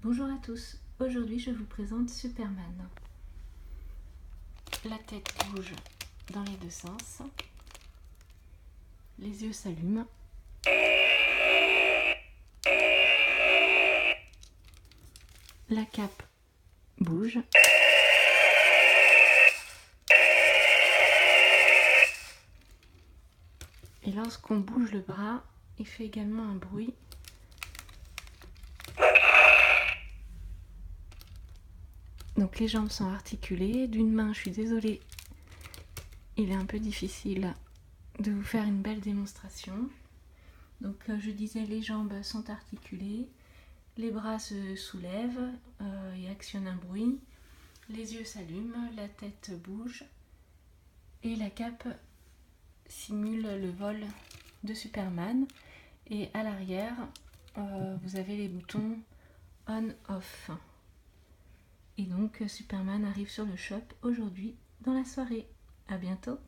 Bonjour à tous, aujourd'hui je vous présente Superman. La tête bouge dans les deux sens, les yeux s'allument, la cape bouge, et lorsqu'on bouge le bras, il fait également un bruit. Donc les jambes sont articulées, d'une main, je suis désolée, il est un peu difficile de vous faire une belle démonstration. Donc je disais, les jambes sont articulées, les bras se soulèvent et actionnent un bruit, les yeux s'allument, la tête bouge et la cape simule le vol de Superman. Et à l'arrière, vous avez les boutons on-off. Et donc Superman arrive sur le shop aujourd'hui dans la soirée. À bientôt!